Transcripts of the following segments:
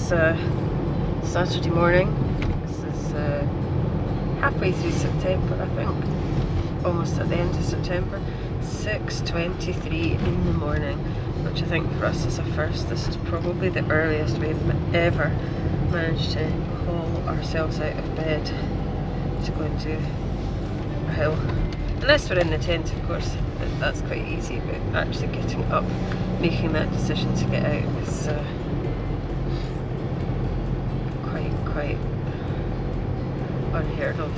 Saturday morning. This is halfway through September, I think. Almost at the end of September. 6:23 in the morning, which I think for us is a first. This is probably the earliest we've ever managed to haul ourselves out of bed to go and do a hill. Unless we're in the tent, of course, that's quite easy, but actually getting up, making that decision to get out is quite unheard of.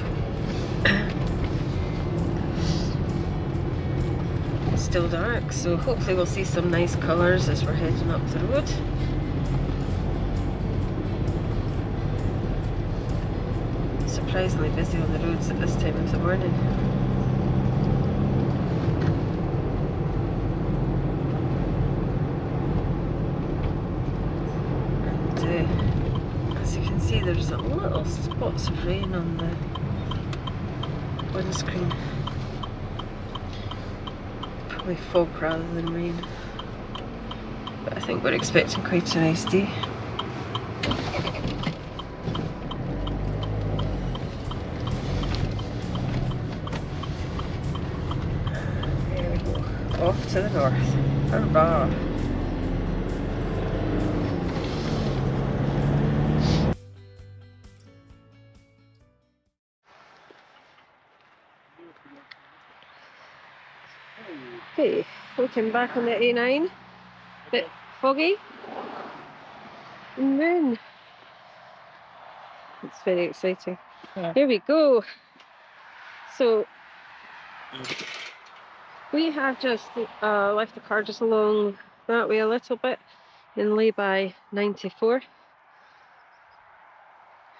It's still dark, so hopefully we'll see some nice colours as we're heading up the road. Surprisingly busy on the roads at this time of the morning. And as you can see, there's a little spots of rain on the windscreen. Probably fog rather than rain. But I think we're expecting quite a nice day. There we go. Off to the north. Hurrah! Okay, looking back on the A9, bit foggy, and then it's very exciting. Yeah. Here we go. So we have just left the car just along that way a little bit in lay-by 94,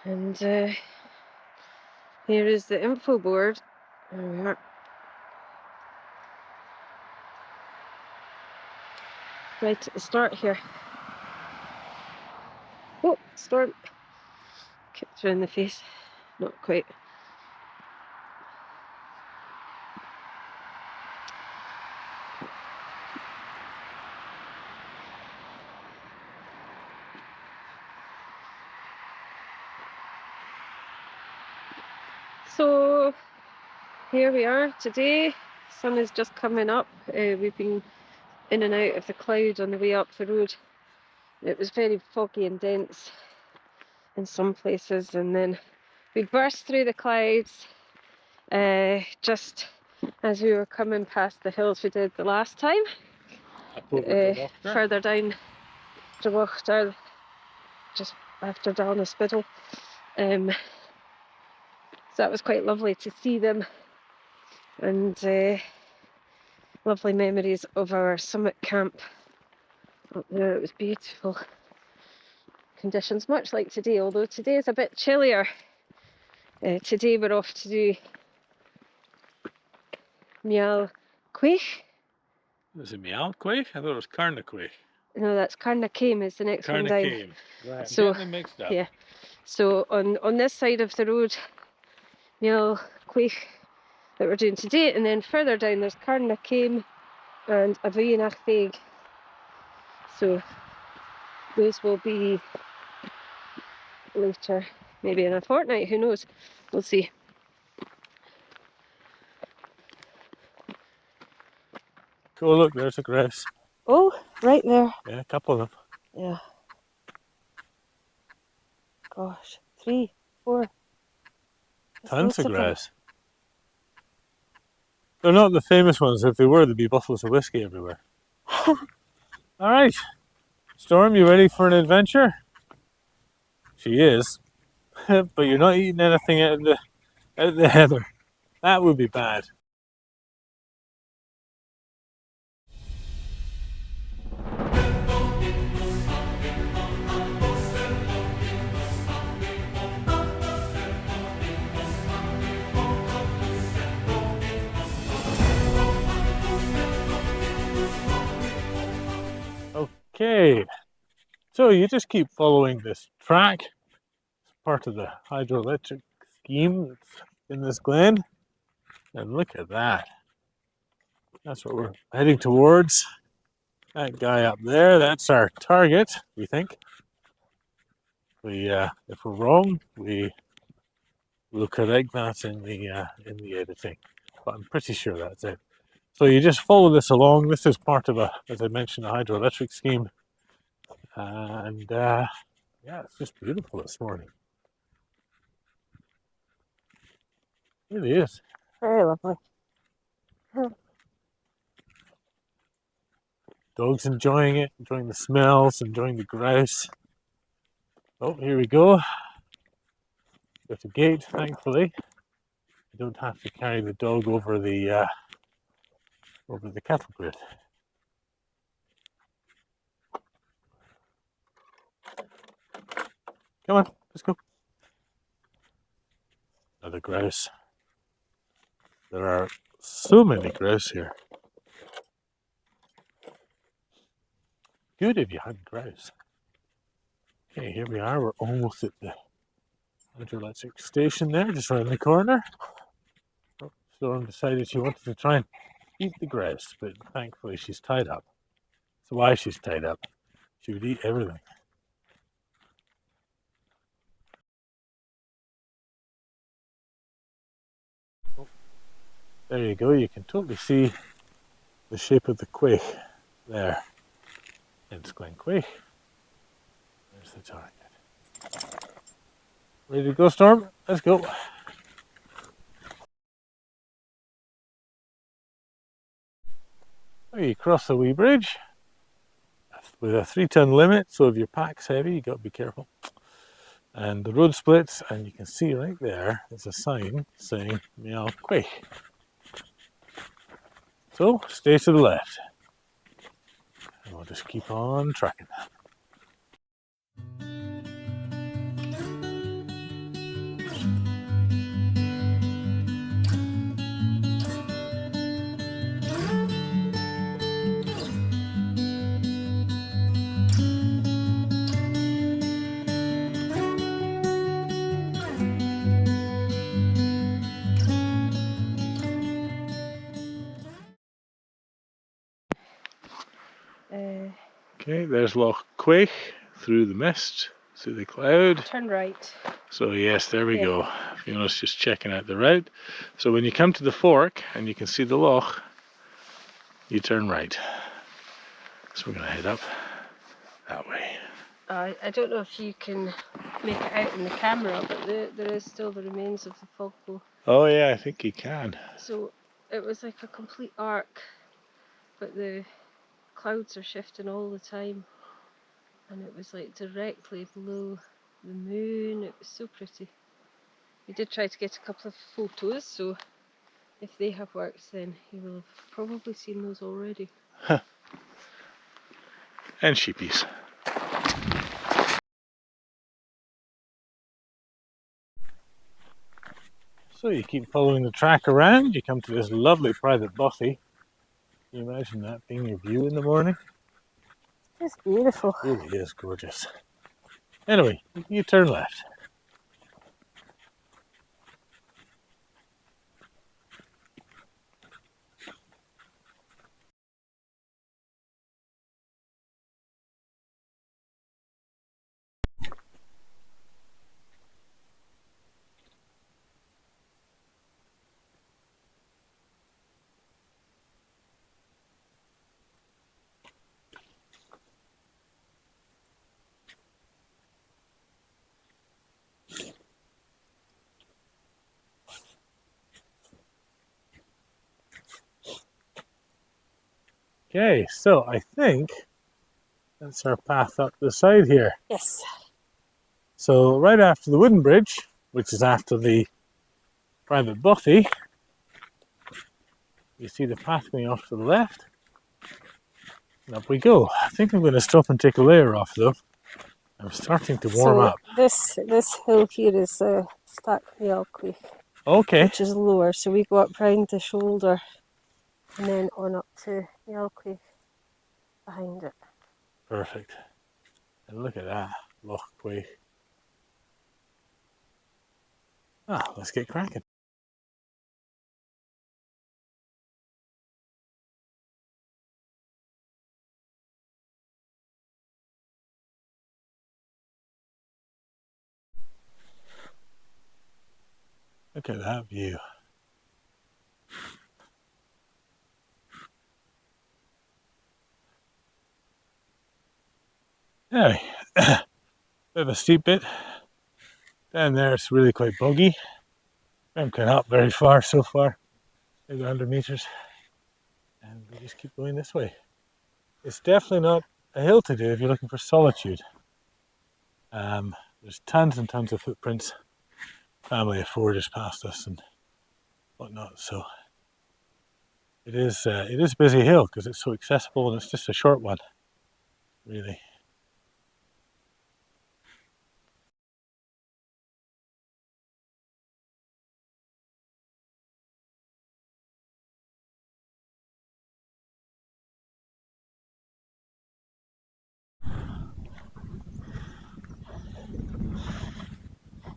and here is the info board. There we are. Right at the start here. Oh, storm. Kicked her in the face. Not quite. So here we are today. Sun is just coming up. We've been in and out of the cloud on the way up the road. It was very foggy and dense in some places, and then we burst through the clouds just as we were coming past the hills we did the last time. Further down Drawachter, just after Dalnaspidal. So that was quite lovely to see them, and lovely memories of our summit camp up there. It was beautiful conditions, much like today, although today is a bit chillier. Today we're off to do Meall Chuaich. Was it Meall Chuaich? I thought it was Chuaich. No, that's Carnacame is the next one down. Right. So mixed up. yeah, so on this side of the road, Meall Chuaich that we're doing today, and then further down there's Carnacame and Avuinachveig. So those will be later, maybe in a fortnight, who knows, we'll see. Oh look, there's a grass. Oh, right there. Yeah, a couple of them. Yeah. Gosh, 3, 4. Tons of grass. They're not the famous ones. If they were, there'd be bottles of whiskey everywhere. Alright. Storm, you ready for an adventure? She is. But you're not eating anything out of the heather. That would be bad. Okay, so you just keep following this track. It's part of the hydroelectric scheme that's in this glen. And look at that. That's what we're heading towards. That guy up there, that's our target, we think. If we're wrong, we'll correct that in the editing. But I'm pretty sure that's it. So you just follow this along. This is part of as I mentioned, a hydroelectric scheme, and yeah, it's just beautiful this morning. It really is. Very lovely. Dog's enjoying it, enjoying the smells, enjoying the grouse. Oh, here we go. Got a gate, thankfully. You don't have to carry the dog over the cattle grid. Come on, let's go. Another grouse. There are so many grouse here. Good if you had grouse. Okay, here we are. We're almost at the hydroelectric station there, just around the corner. Oh, Storm decided she wanted to try and eat the grouse, but thankfully she's tied up. That's why she's tied up. She would eat everything. Oh, there you go. You can totally see the shape of the quaich there. It's Glen Quaich. There's the target. Ready to go, Storm? Let's go. There you cross the wee bridge with a 3-ton limit, so if your pack's heavy, you got to be careful. And the road splits, and you can see right there, there's a sign saying Meall Chuaich. So stay to the left, and we'll just keep on tracking. Okay, there's Loch Chuaich through the mist, through the cloud. Turn right. So yes, there we go. Fiona's just checking out the route. So when you come to the fork and you can see the loch, you turn right. So we're going to head up that way. I don't know if you can make it out in the camera, but there is still the remains of the fog bow. Oh yeah, I think you can. So it was like a complete arc, but the clouds are shifting all the time, and it was like directly below the moon. It was so pretty. We did try to get a couple of photos, so if they have worked, then you will have probably seen those already. And sheepies. So you keep following the track around, you come to this lovely private bothy. Can you imagine that being your view in the morning? It's beautiful. It really is gorgeous. Anyway, you turn left. Okay, so I think that's our path up the side here. Yes. So right after the wooden bridge, which is after the private bothy, you see the path going off to the left. And up we go. I think I'm going to stop and take a layer off though. I'm starting to warm up. This hill here is Stack Meall Chuaich, Okay. which is lower. So we go up round the shoulder and then on up to Meall Chuaich behind it. Perfect. And look at that, Loch Chuaich. Let's get cracking. Look at that view. Anyway, bit of a steep bit. Down there it's really quite boggy. I haven't gone up very far so far, maybe 100 meters. And we just keep going this way. It's definitely not a hill to do if you're looking for solitude. There's tons and tons of footprints. Family of 4 just passed us and whatnot, so it is a busy hill because it's so accessible and it's just a short one, really.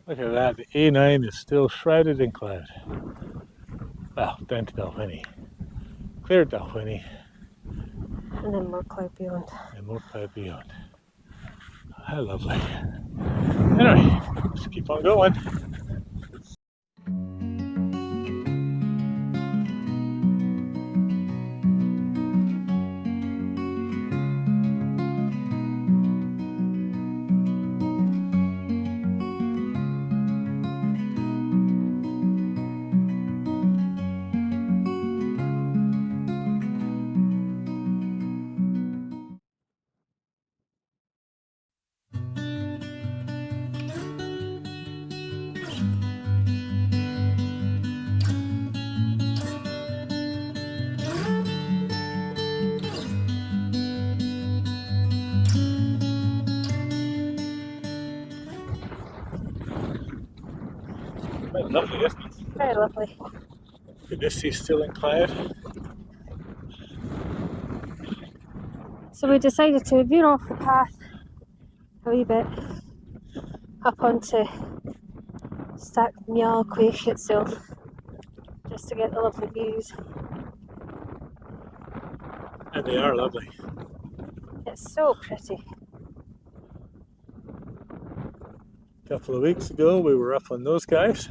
Look at that, the A9 is still shrouded in cloud. Well, down to Dalwhinnie. Cleared Dalwhinnie. And then more cloud beyond. And more cloud beyond. How lovely. Anyway, let's keep on going. Quite lovely, isn't it? Very lovely. Good to see still in cloud. So we decided to veer off the path a wee bit up onto Stack Meall Chuaich itself, just to get the lovely views. And they are lovely. It's so pretty. A couple of weeks ago we were up on those guys.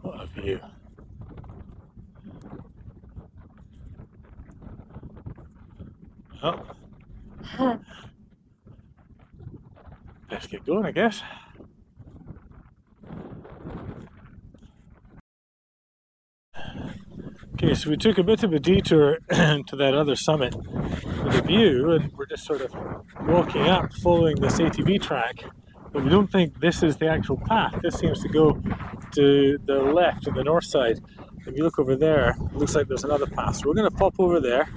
What a view. Well, let's get going, I guess. Okay, so we took a bit of a detour to that other summit with a view, and we're just sort of walking up following this ATV track, but we don't think this is the actual path. This seems to go to the left, to the north side. If you look over there, it looks like there's another path. So we're going to pop over there,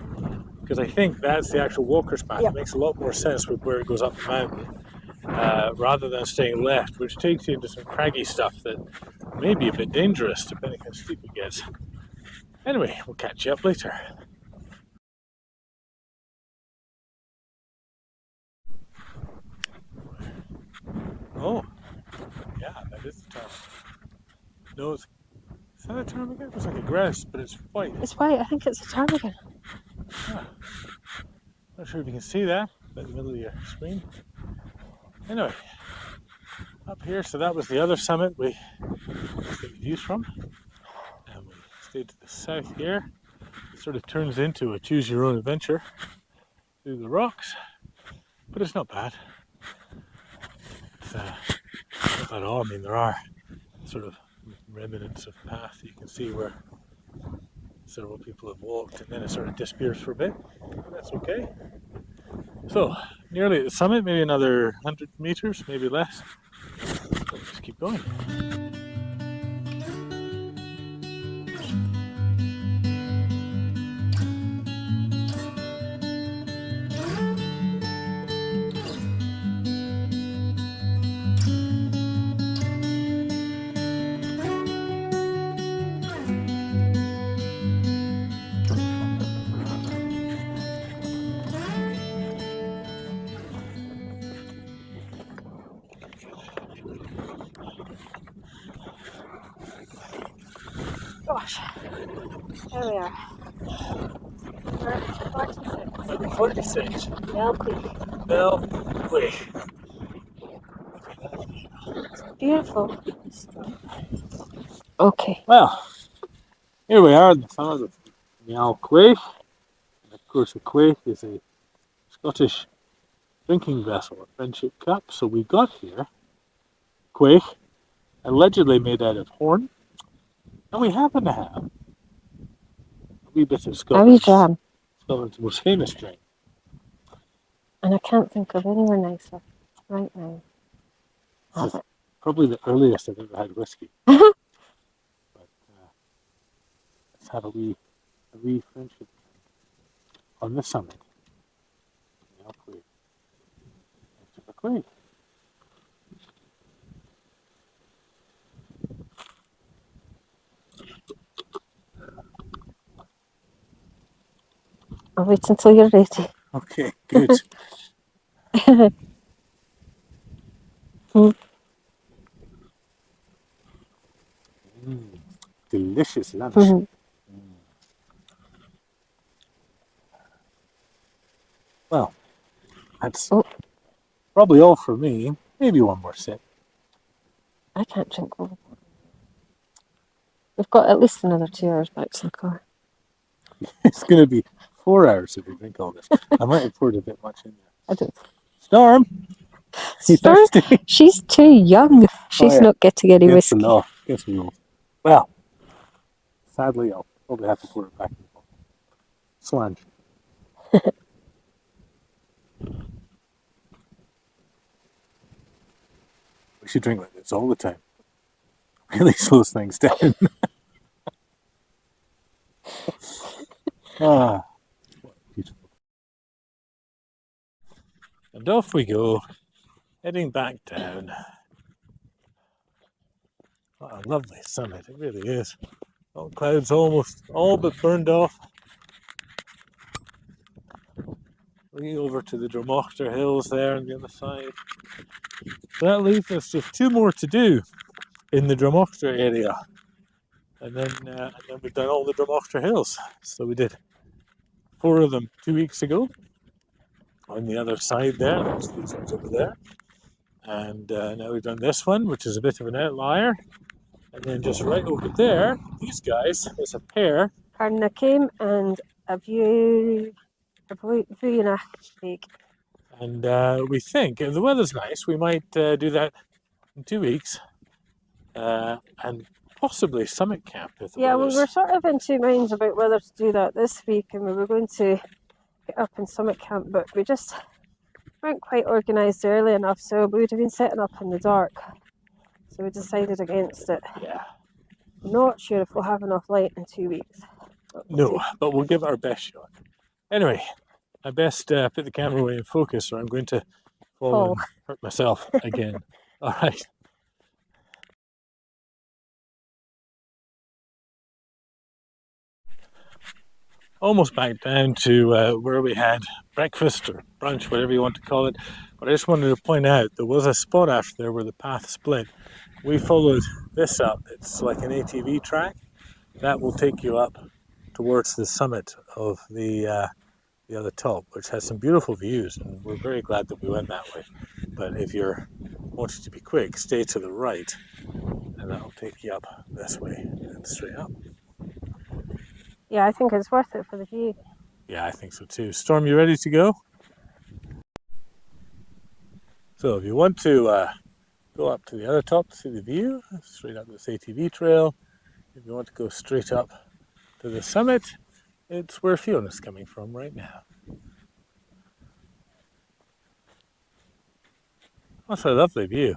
because I think that's the actual walker's path. Yep. It makes a lot more sense with where it goes up the mountain, rather than staying left, which takes you into some craggy stuff that may be a bit dangerous, depending how steep it gets. Anyway, we'll catch you up later. Oh, yeah, that is the ptarmigan. No, is that a ptarmigan? It looks like a grouse, but it's white. It's white, I think it's a ptarmigan. Yeah. Not sure if you can see that in the middle of your screen. Anyway, up here, so that was the other summit we took views from. And we stayed to the south here. It sort of turns into a choose your own adventure through the rocks, but it's not bad. It's not bad at all. I mean, there are sort of remnants of path you can see where several people have walked, and then it sort of disappears for a bit. That's okay. So, nearly at the summit, maybe another 100 meters, maybe less. Let's just keep going. Gosh, there we are. We're at 46. What did you say? Meall Chuaich. Meall Chuaich. Beautiful. Okay. Well, here we are at the summit of Meall Chuaich. And of course, a Chuaich is a Scottish drinking vessel, a friendship cup. So we got here Chuaich, allegedly made out of horn, and we happen to have a wee bit of Very dram. Scotland's most famous drink. And I can't think of anywhere nicer right now. This is probably the earliest I've ever had whiskey. Mhm. But let's have a wee friendship on the summit. Meall Chuaich. Let's have a Chuaich. I'll wait until you're ready. Okay, good. Delicious lunch. Mhm. Well, that's probably all for me. Maybe one more sip. I can't drink all. We've got at least another 2 hours back to the car. It's going to be 4 hours if we drink all this. I might have poured a bit much in there. I don't. Storm! You Storm? thirsty? She's too young. She's not getting any Against the whiskey. law. Against the rules. Well, sadly, I'll probably have to pour it back in the bottle. Slange. We should drink like this all the time. Really slows things down. Ah, beautiful. And off we go, heading back down. What a lovely summit, it really is. All clouds almost all but burned off. Looking over to the Dromochter Hills there on the other side. So that leaves us just 2 more to do in the Dromochter area. And then we've done all the Dromochter Hills. So we did 4 of them 2 weeks ago. On the other side there, there's these ones over there. And now we've done this one, which is a bit of an outlier. And then just right over there, these guys, there's a pair. Carna came and a view in a week. And we think, if the weather's nice, we might do that in 2 weeks. And possibly Summit Camp. Yeah, we were sort of in 2 minds about whether to do that this week, and we were going to get up in Summit Camp, but we just weren't quite organised early enough, so we would have been setting up in the dark. So we decided against it. Yeah. Not sure if we'll have enough light in 2 weeks. No, but we'll give it our best shot. Anyway, I best put the camera away in focus, or I'm going to fall and hurt myself again. All right. Almost back down to where we had breakfast or brunch, whatever you want to call it. But I just wanted to point out there was a spot after there where the path split. We followed this up. It's like an ATV track. That will take you up towards the summit of the other top, which has some beautiful views, and we're very glad that we went that way. But if you're wanting to be quick, stay to the right, and that'll take you up this way and straight up. Yeah, I think it's worth it for the view. Yeah, I think so too. Storm, you ready to go? So if you want to go up to the other top to see the view, straight up this ATV trail. If you want to go straight up to the summit, it's where Fiona's coming from right now. That's a lovely view.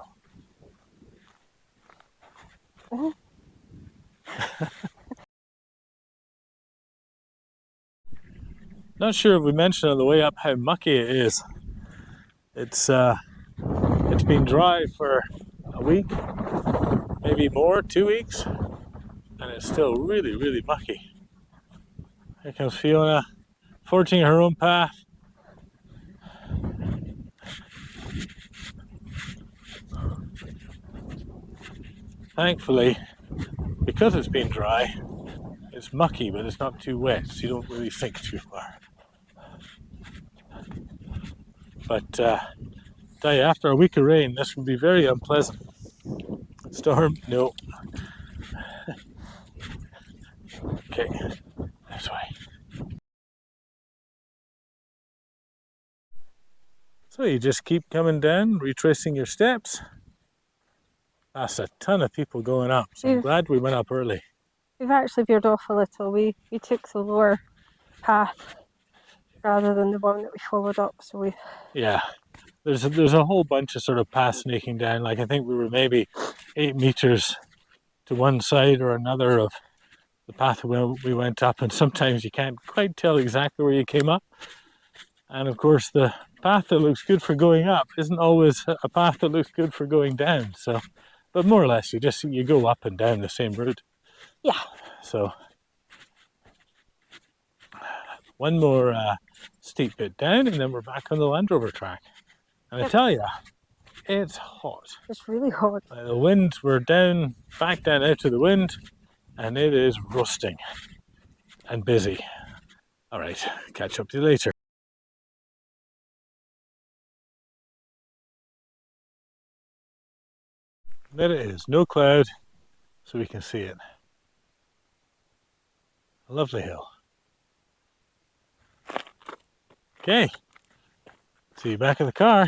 Not sure if we mentioned on the way up how mucky it is. It's been dry for a week, maybe more, 2 weeks, and it's still really, really mucky. Here comes Fiona, forging her own path. Thankfully, because it's been dry, it's mucky, but it's not too wet, so you don't really sink too far. But tell you, after a week of rain, this would be very unpleasant. Storm? No. Okay, this way. So you just keep coming down, retracing your steps. That's a ton of people going up, so I'm glad we went up early. We've actually veered off a little. We took the lower path rather than the one that we followed up. So we there's a whole bunch of sort of paths snaking down. Like I think we were maybe 8 meters to one side or another of the path we went up, and sometimes you can't quite tell exactly where you came up. And of course, the path that looks good for going up isn't always a path that looks good for going down. So, but more or less, you go up and down the same route. Yeah. So, one more steep bit down, and then we're back on the Land Rover track. And I tell you, it's hot. It's really hot. The wind, we're back down out to the wind, and it is roasting and busy. All right, catch up to you later. There it is, no cloud, so we can see it. A lovely hill. Okay, see you back in the car.